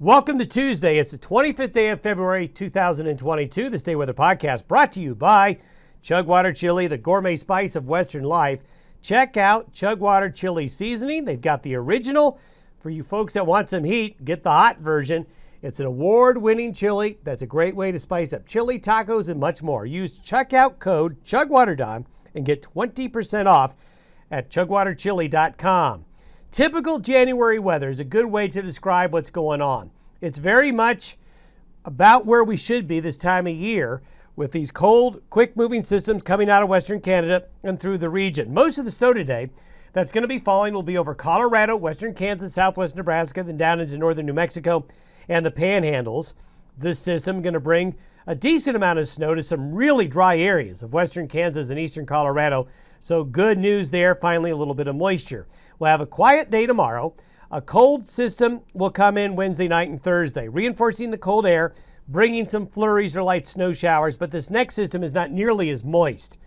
Welcome to Tuesday. It's the 25th day of February 2022. This Day Weather Podcast brought to you by Chugwater Chili, the gourmet spice of Western life. Check out Chugwater Chili Seasoning. They've got the original. For you folks that want some heat, get the hot version. It's an award-winning chili that's a great way to spice up chili, tacos, and much more. Use checkout code ChugwaterDon and get 20% off at chugwaterchili.com. Typical January weather is a good way to describe what's going on. It's very much about where we should be this time of year with these cold, quick-moving systems coming out of Western Canada and through the region. Most of the snow today that's going to be falling will be over Colorado, western Kansas, southwest Nebraska, then down into northern New Mexico and the Panhandles. This system going to bring a decent amount of snow to some really dry areas of western Kansas and eastern Colorado. So good news there, finally a little bit of moisture. We'll have a quiet day tomorrow. A cold system will come in Wednesday night and Thursday, reinforcing the cold air, bringing some flurries or light snow showers, but this next system is not nearly as moist.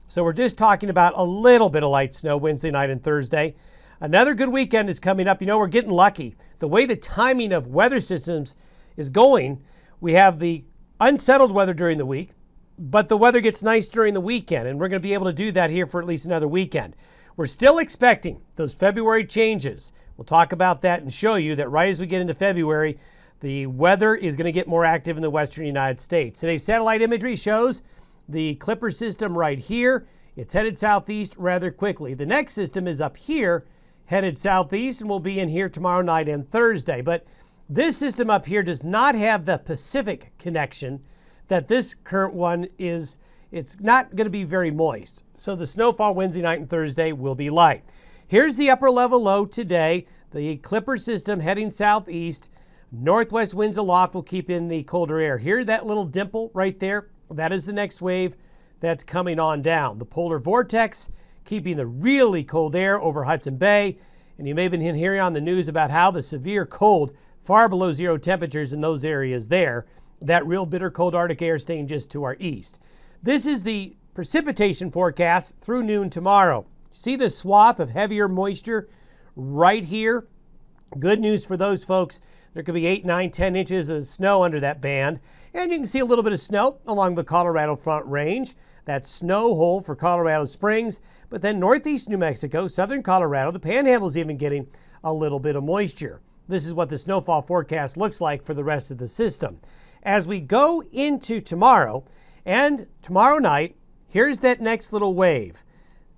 So we're just talking about a little bit of light snow Wednesday night and Thursday. Another good weekend is coming up. You know, we're getting lucky. The way the timing of weather systems is going, we have the unsettled weather during the week, but the weather gets nice during the weekend, and we're going to be able to do that here for at least another weekend. We're still expecting those February changes. We'll talk about that and show you that right as we get into February, the weather is going to get more active in the western United States. Today's satellite imagery shows the Clipper system right here. It's headed southeast rather quickly. The next system is up here, headed southeast, and will be in here tomorrow night and Thursday. But this system up here does not have the Pacific connection that this current one is. It's not going to be very moist. So the snowfall Wednesday night and Thursday will be light. Here's the upper level low today. The Clipper system heading southeast. Northwest winds aloft will keep in the colder air. Hear that little dimple right there? That is the next wave that's coming on down. The polar vortex keeping the really cold air over Hudson Bay. And you may have been hearing on the news about how the severe cold, far below zero temperatures in those areas there. That real bitter cold Arctic air staying just to our east. This is the precipitation forecast through noon tomorrow. See the swath of heavier moisture right here? Good news for those folks. There could be 8, 9, 10 inches of snow under that band. And you can see a little bit of snow along the Colorado Front Range. That snow hole for Colorado Springs. But then northeast New Mexico, southern Colorado, the Panhandle is even getting a little bit of moisture. This is what the snowfall forecast looks like for the rest of the system. As we go into tomorrow and tomorrow night, here's that next little wave.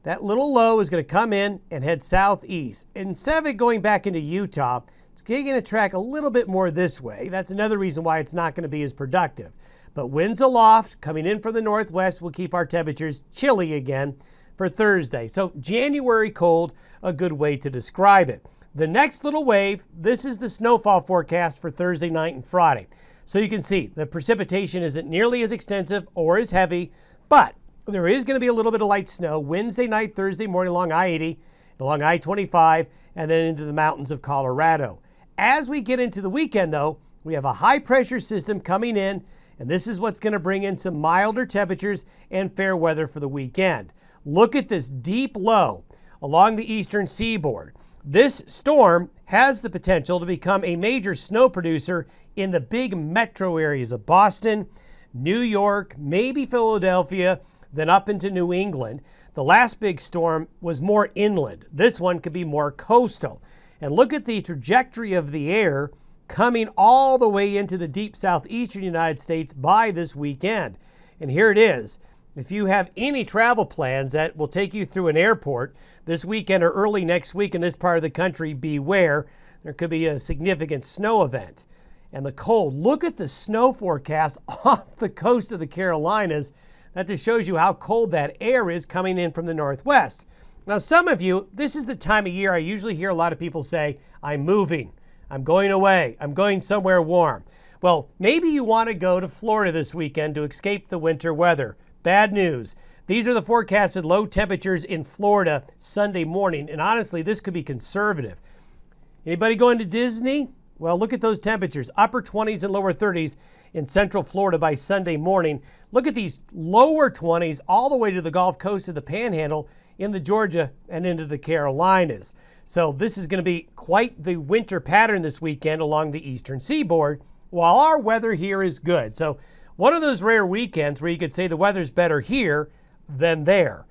That little low is going to come in and head southeast. Instead of it going back into Utah, it's going to track a little bit more this way. That's another reason why it's not going to be as productive. But winds aloft coming in from the northwest will keep our temperatures chilly again for Thursday. So January cold, a good way to describe it. The next little wave, this is the snowfall forecast for Thursday night and Friday. So you can see the precipitation isn't nearly as extensive or as heavy, but there is going to be a little bit of light snow Wednesday night, Thursday morning along I-80, along I-25, and then into the mountains of Colorado. As we get into the weekend, though, we have a high-pressure system coming in, and this is what's going to bring in some milder temperatures and fair weather for the weekend. Look at this deep low along the eastern seaboard. This storm has the potential to become a major snow producer in the big metro areas of Boston, New York, maybe Philadelphia, then up into New England. The last big storm was more inland. This one could be more coastal. And look at the trajectory of the air coming all the way into the deep southeastern United States by this weekend. And here it is. If you have any travel plans that will take you through an airport this weekend or early next week in this part of the country, beware. There could be a significant snow event. And the cold, look at the snow forecast off the coast of the Carolinas. That just shows you how cold that air is coming in from the northwest. Now, some of you, this is the time of year I usually hear a lot of people say, I'm moving, I'm going away, I'm going somewhere warm. Well, maybe you want to go to Florida this weekend to escape the winter weather. Bad news. These are the forecasted low temperatures in Florida Sunday morning, and honestly, this could be conservative. Anybody going to Disney? Well, look at those temperatures, upper 20s and lower 30s in central Florida by Sunday morning. Look at these lower 20s all the way to the Gulf Coast of the Panhandle in the Georgia and into the Carolinas. So this is going to be quite the winter pattern this weekend along the eastern seaboard, while our weather here is good. So one of those rare weekends where you could say the weather's better here than there.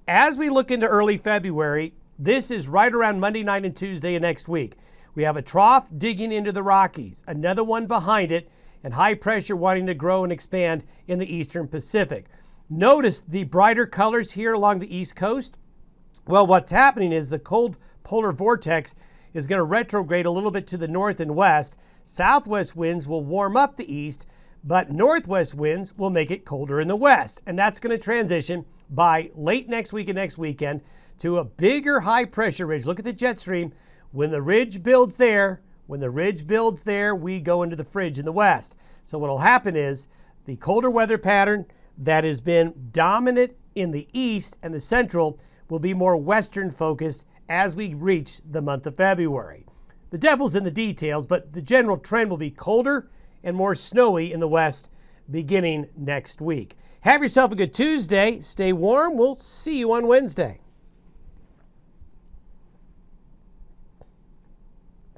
As we look into early February, this is right around Monday night and Tuesday of next week. We have a trough digging into the Rockies, another one behind it, and high pressure wanting to grow and expand in the eastern Pacific. Notice the brighter colors here along the east coast. Well, what's happening is the cold polar vortex is going to retrograde a little bit to the north and west. Southwest winds will warm up the east, but northwest winds will make it colder in the west. And that's going to transition by late next week and next weekend to a bigger high pressure ridge. Look at the jet stream. When the ridge builds there, we go into the fridge in the west. So what will happen is the colder weather pattern that has been dominant in the east and the central will be more western focused as we reach the month of February. The devil's in the details, but the general trend will be colder and more snowy in the west beginning next week. Have yourself a good Tuesday. Stay warm. We'll see you on Wednesday.